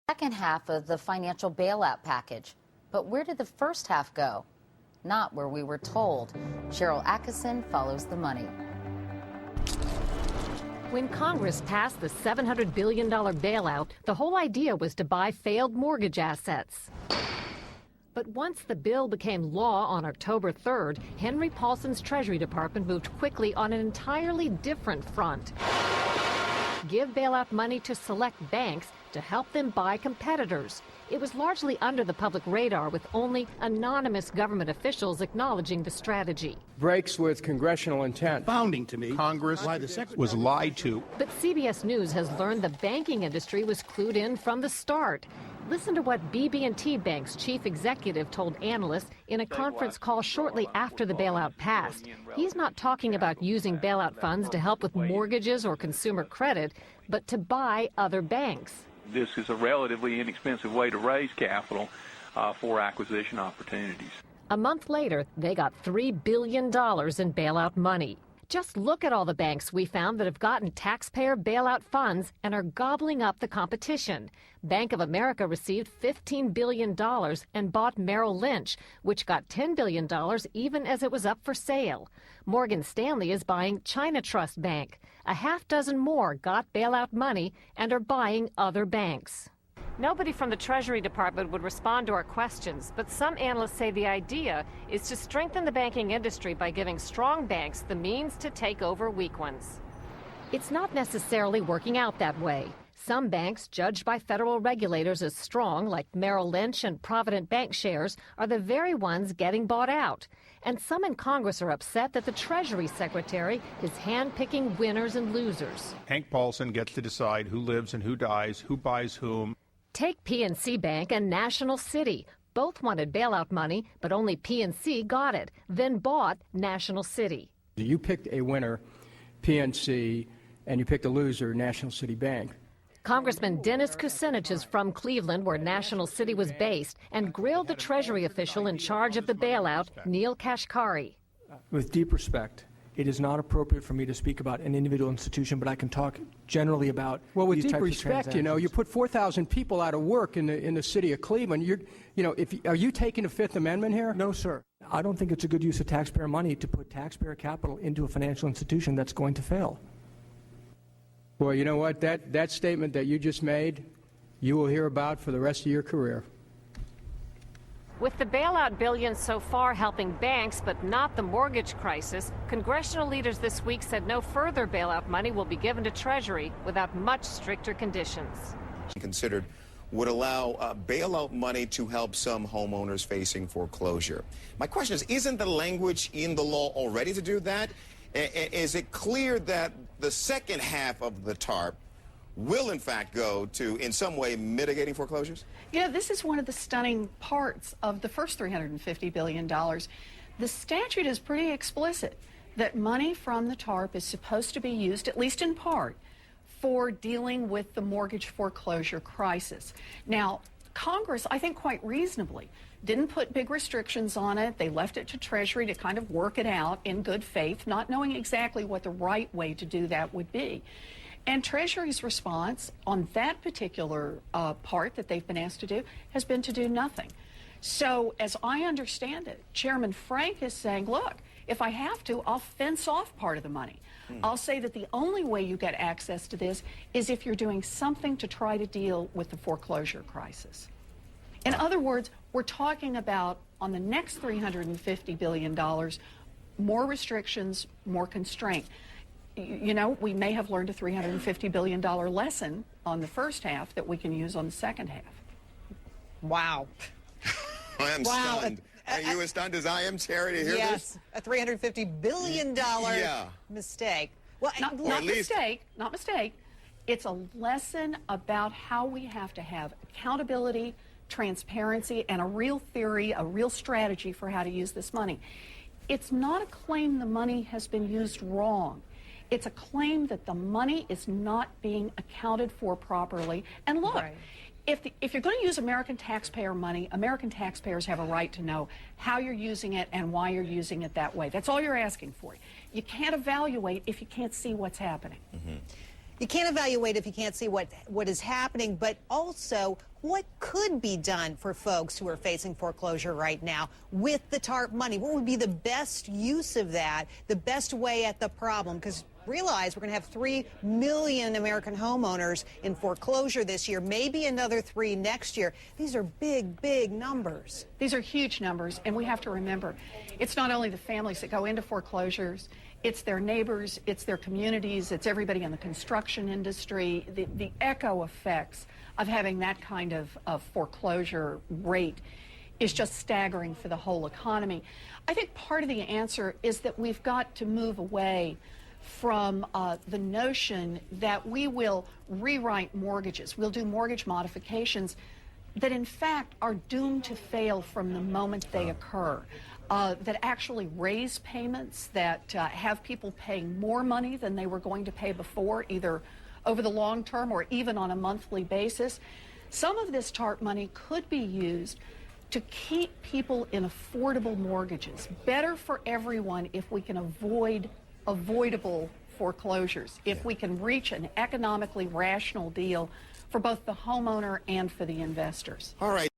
Second half of the financial bailout package. But where did the first half go? Not where we were told. Cheryl Atkinson follows the money. When Congress passed the $700 billion bailout, the whole idea was to buy failed mortgage assets. But once the bill became law on October 3rd, Henry Paulson's Treasury Department moved quickly on an entirely different front. Give bailout money to select banks to help them buy competitors. It was largely under the public radar, with only anonymous government officials acknowledging the strategy. Breaks with congressional intent. Founding to me, Congress was lied to. But CBS News has learned the banking industry was clued in from the start. Listen to what BB&T Bank's chief executive told analysts in a conference call shortly after the bailout passed. He's not talking about using bailout funds to help with mortgages or consumer credit, but to buy other banks. This is a relatively inexpensive way to raise capital for acquisition opportunities. A month later, they got $3 billion in bailout money. Just look at all the banks we found that have gotten taxpayer bailout funds and are gobbling up the competition. Bank of America received $15 billion and bought Merrill Lynch, which got $10 billion even as it was up for sale. Morgan Stanley is buying China Trust Bank. A half dozen more got bailout money and are buying other banks. Nobody from the Treasury Department would respond to our questions, but some analysts say the idea is to strengthen the banking industry by giving strong banks the means to take over weak ones. It's not necessarily working out that way. Some banks, judged by federal regulators as strong, like Merrill Lynch and Provident Bank shares, are the very ones getting bought out. And some in Congress are upset that the Treasury Secretary is handpicking winners and losers. Hank Paulson gets to decide who lives and who dies, who buys whom. Take PNC Bank and National City. Both wanted bailout money, but only PNC got it, then bought National City. You picked a winner, PNC, and you picked a loser, National City Bank. Congressman Dennis Kucinich is from Cleveland, where National City was based, and grilled the Treasury official in charge of the bailout, Neil Kashkari. With deep respect, it is not appropriate for me to speak about an individual institution, but I can talk generally about well, with these deep types respect, of you know, you put 4,000 people out of work in the city of Cleveland. Are you taking the Fifth Amendment here? No, sir. I don't think it's a good use of taxpayer money to put taxpayer capital into a financial institution that's going to fail. Well, you know what? That statement that you just made, you will hear about for the rest of your career. With the bailout billions so far helping banks but not the mortgage crisis, congressional leaders this week said no further bailout money will be given to Treasury without much stricter conditions. Considered would allow bailout money to help some homeowners facing foreclosure. My question is, isn't the language in the law already to do that? Is it clear that the second half of the TARP will in fact go to, in some way, mitigating foreclosures? Yeah, this is one of the stunning parts of the first $350 billion. The statute is pretty explicit that money from the TARP is supposed to be used, at least in part, for dealing with the mortgage foreclosure crisis. Now, Congress, I think quite reasonably, didn't put big restrictions on it. They left it to Treasury to kind of work it out in good faith, not knowing exactly what the right way to do that would be. And Treasury's response on that particular part that they've been asked to do has been to do nothing. So as I understand it, Chairman Frank is saying, look, if I have to, I'll fence off part of the money. I'll say that the only way you get access to this is if you're doing something to try to deal with the foreclosure crisis. In other words, we're talking about, on the next $350 billion, more restrictions, more constraint. You know, we may have learned a $350 billion lesson on the first half that we can use on the second half. Wow. I am stunned. Are you as stunned as I am, Terry, to hear this? Yes, a $350 billion mistake. Well, not mistake. It's a lesson about how we have to have accountability, transparency, and a real theory, a real strategy for how to use this money. It's not a claim the money has been used wrong. It's a claim that the money is not being accounted for properly. And look, right. If you're going to use American taxpayer money, American taxpayers have a right to know how you're using it and why you're using it that way. That's all you're asking for. You can't evaluate if you can't see what's happening. Mm-hmm. You can't evaluate if you can't see what is happening, but also what could be done for folks who are facing foreclosure right now with the TARP money. What would be the best use of that, the best way at the problem? Because realize we're going to have 3 million American homeowners in foreclosure this year, maybe another 3 next year. These are big, big numbers. These are huge numbers, and we have to remember, it's not only the families that go into foreclosures, it's their neighbors, it's their communities, it's everybody in the construction industry. The echo effects of having that kind of foreclosure rate is just staggering for the whole economy. I think part of the answer is that we've got to move away from the notion that we will rewrite mortgages, we'll do mortgage modifications that in fact are doomed to fail from the moment they occur, that actually raise payments, that have people paying more money than they were going to pay before, either over the long term or even on a monthly basis. Some of this TARP money could be used to keep people in affordable mortgages. Better for everyone if we can avoid avoidable foreclosures, if we can reach an economically rational deal for both the homeowner and for the investors. All right.